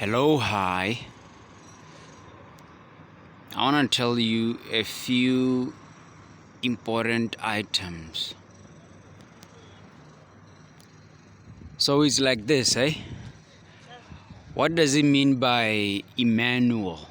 Hello, hi. I want to tell you a few important items. So it's like this, eh? What does it mean by Emmanuel?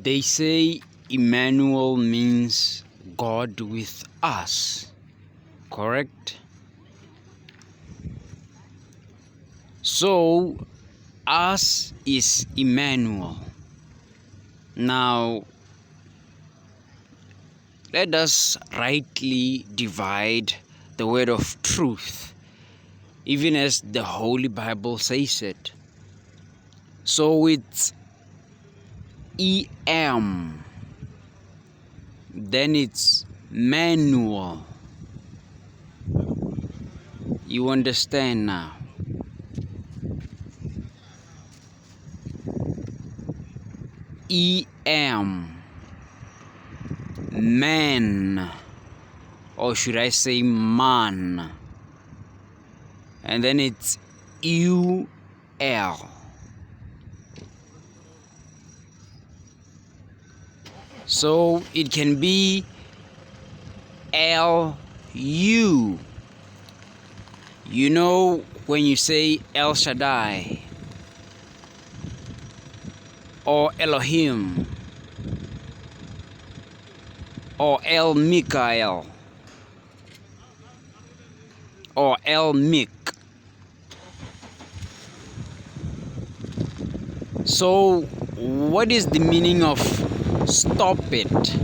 They say Emmanuel means God with us, correct? So, us is Emmanuel. Now, let us rightly divide the word of truth, even as the Holy Bible says it. So it's EM, then it's manual. You understand now? EM, man, or should I say man, and then it's UL. So it can be LU. You know when you say El Shaddai or Elohim or El Mikael or El Mik. So what is the meaning of stop it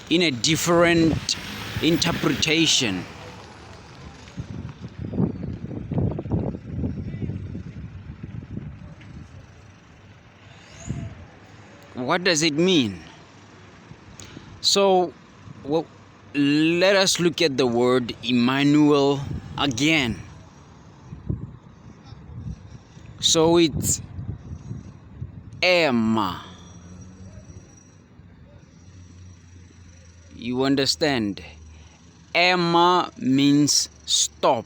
in a different interpretation? What does it mean? So, well, let us look at the word Emmanuel again. So it's Emma. You understand? Emma means stop.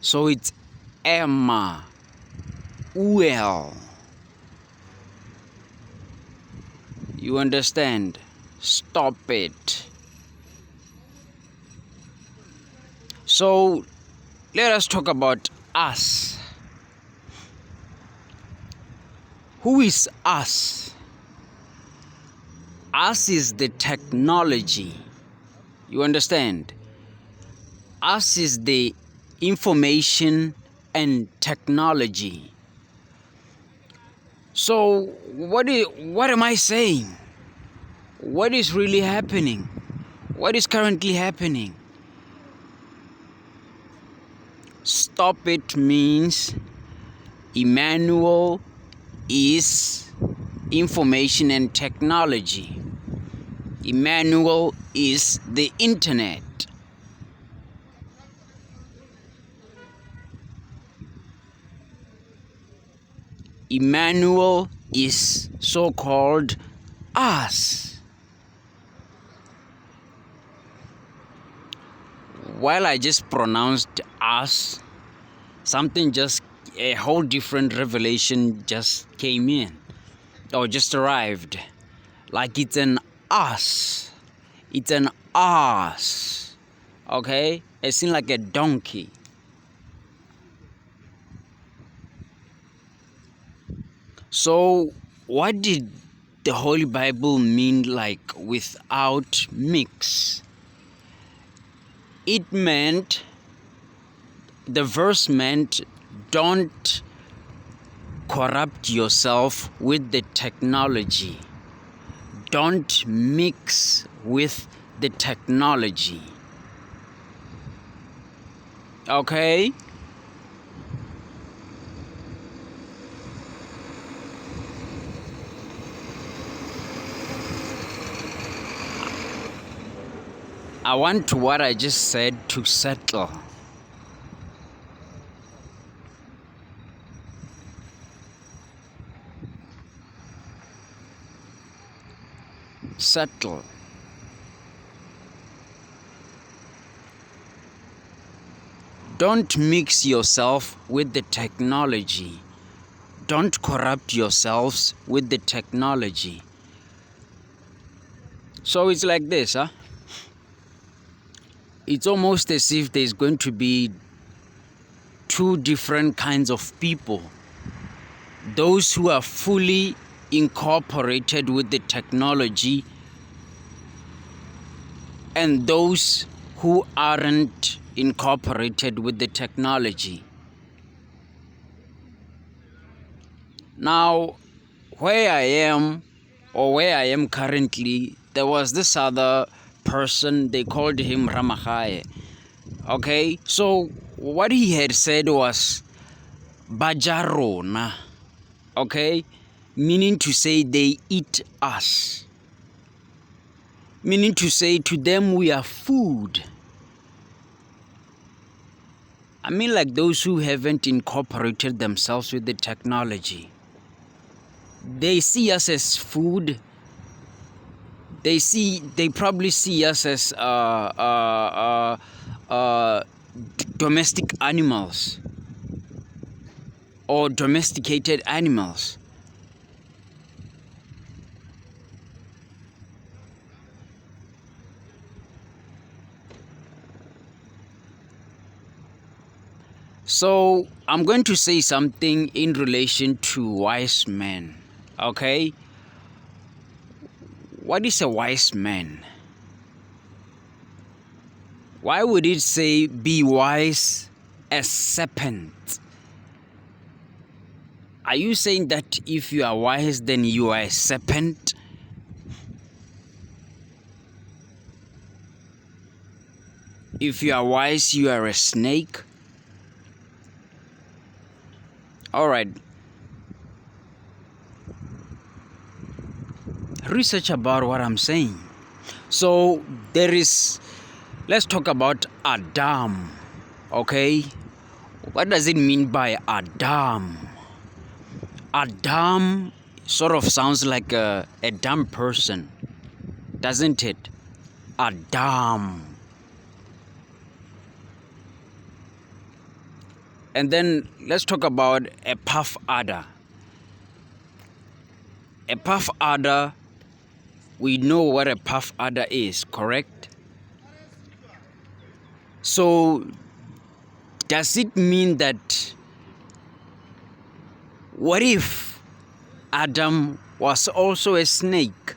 So it's Emma. Well. You understand? Stop it. So let us talk about us. Who is us? Us is the technology. You understand? Us is the information and technology. So what am I saying? What is really happening? What is currently happening? Stop it means Emmanuel is information and technology. Emmanuel is the internet. Emmanuel is so-called us. While I just pronounced us, a whole different revelation just came in, or just arrived. Like it's an us. It's an us. Okay? It seems like a donkey. So, what did the Holy Bible mean like without mix? The verse meant don't corrupt yourself with the technology. Don't mix with the technology. Okay? I want what I just said to settle. Settle. Don't mix yourself with the technology. Don't corrupt yourselves with the technology. So it's like this, huh? It's almost as if there's going to be two different kinds of people. Those who are fully incorporated with the technology and those who aren't incorporated with the technology. Now, where I am currently, there was this other person, they called him Ramachai. Okay, so what he had said was Bajarona. Okay, meaning to say they eat us. Meaning to say to them we are food. I mean, like those who haven't incorporated themselves with the technology. They see us as food. They probably see us as domestic animals or domesticated animals. So I'm going to say something in relation to wise men. Okay? What is a wise man? Why would it say be wise as serpent? Are you saying that if you are wise, then you are a serpent? If you are wise, you are a snake? All right. Research about what I'm saying. So let's talk about Adam. Okay? What does it mean by Adam? Adam sort of sounds like a dumb person, doesn't it? Adam. And then let's talk about a puff adder. A puff adder, we know what a puff adder is, correct? So does it mean that what if Adam was also a snake?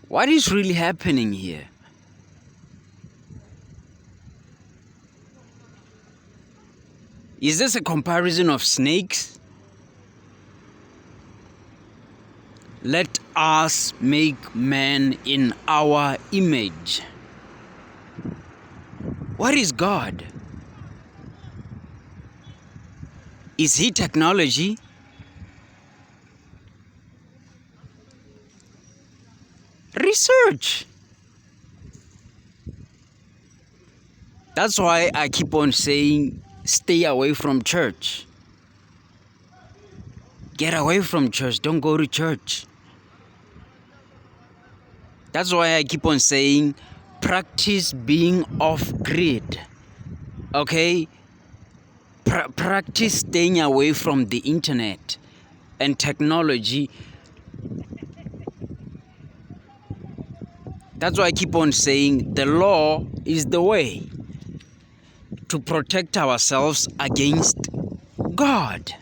What is really happening here? Is this a comparison of snakes? Let us make man in our image. What is God? Is he technology? Research. That's why I keep on saying stay away from church. Get away from church. Don't go to church. That's why I keep on saying practice being off-grid. Okay? Practice staying away from the internet and technology. That's why I keep on saying the law is the way to protect ourselves against God,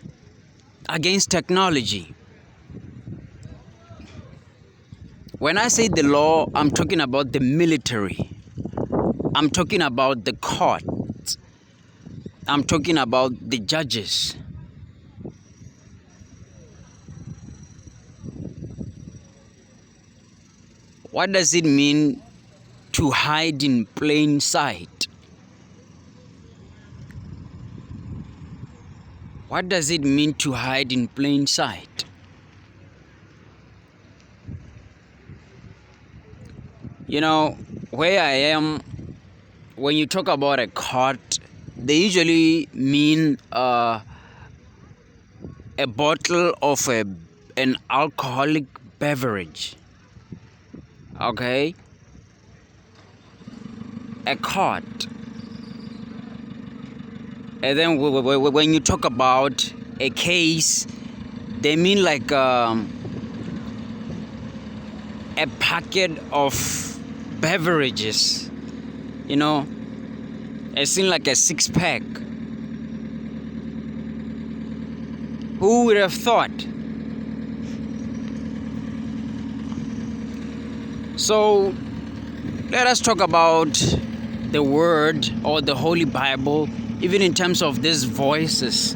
against technology. When I say the law, I'm talking about the military. I'm talking about the court. I'm talking about the judges. What does it mean to hide in plain sight? What does it mean to hide in plain sight? You know, where I am, when you talk about a court, they usually mean a bottle of an alcoholic beverage. Okay? a court. And then when you talk about a case, they mean like a packet of beverages, you know, it seems like a 6-pack. Who would have thought? So let us talk about the word or the Holy Bible, even in terms of these voices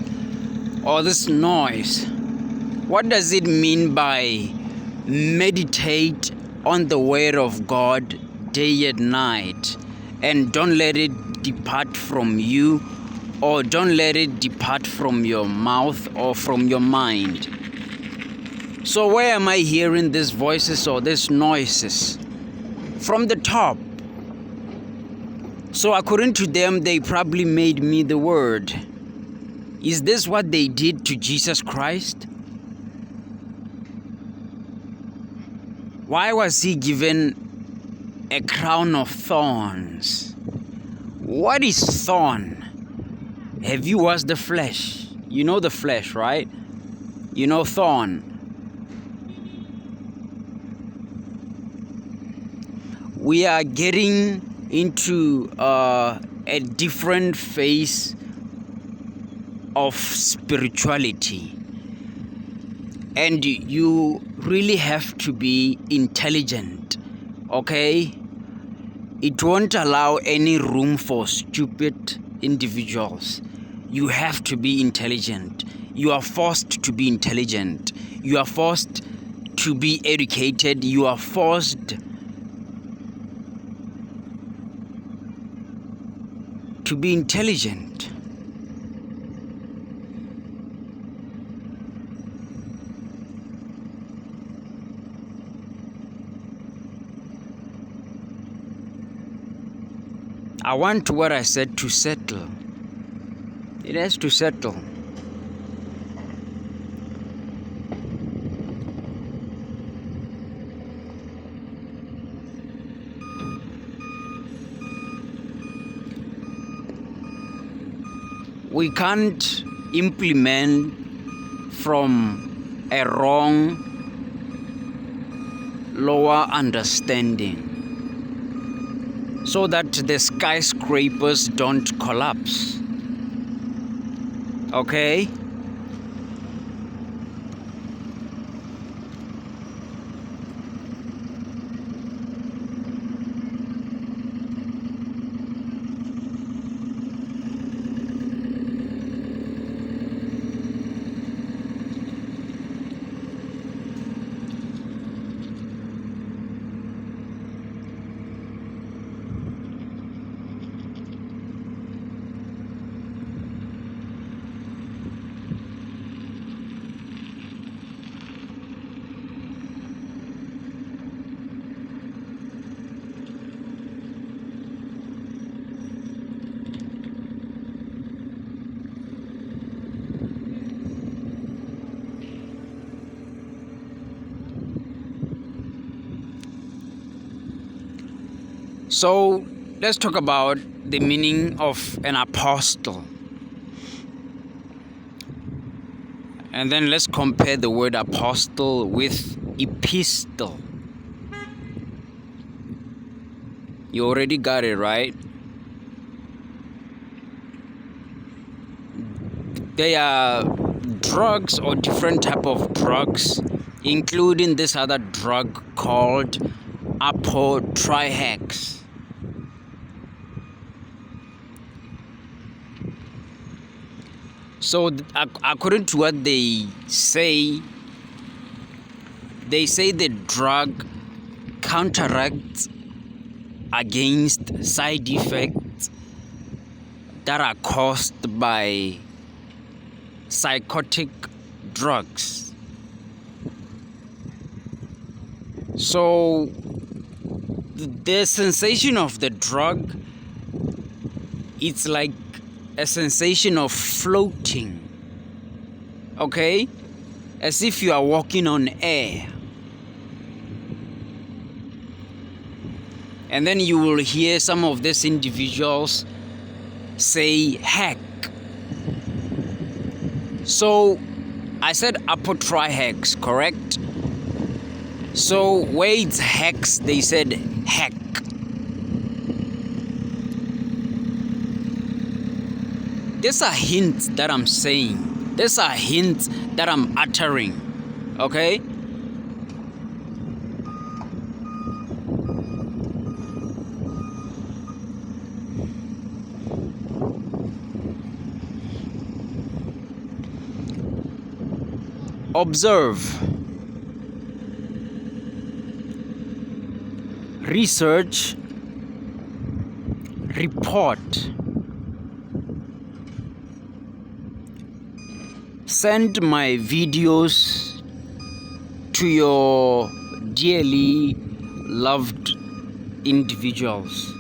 or this noise. What does it mean by meditate on the word of God day and night, and don't let it depart from you, or don't let it depart from your mouth or from your mind? So where am I hearing these voices or these noises? From the top. So according to them, they probably made me the word. Is this what they did to Jesus Christ? Why was he given a crown of thorns? What is thorn? Have you watched the flesh? You know the flesh, right? You know thorn. We are getting into a different phase of spirituality. And you really have to be intelligent, okay? It won't allow any room for stupid individuals. You have to be intelligent. You are forced to be intelligent. You are forced to be educated. You are forced to be intelligent. I want what I said to settle. It has to settle. We can't implement from a wrong, lower understanding, so that the skyscrapers don't collapse. Okay? So let's talk about the meaning of an apostle. And then let's compare the word apostle with epistle. You already got it, right? There are drugs or different type of drugs, including this other drug called apotriax. So according to what they say the drug counteracts against side effects that are caused by psychotic drugs. So the sensation of the drug, it's like a sensation of floating, okay? As if you are walking on air. And then you will hear some of these individuals say heck. So I said apotry correct? So where it's hex, they said heck. These are hints that I'm saying. These are hints that I'm uttering. Okay? Observe, research, report, send my videos to your dearly loved individuals.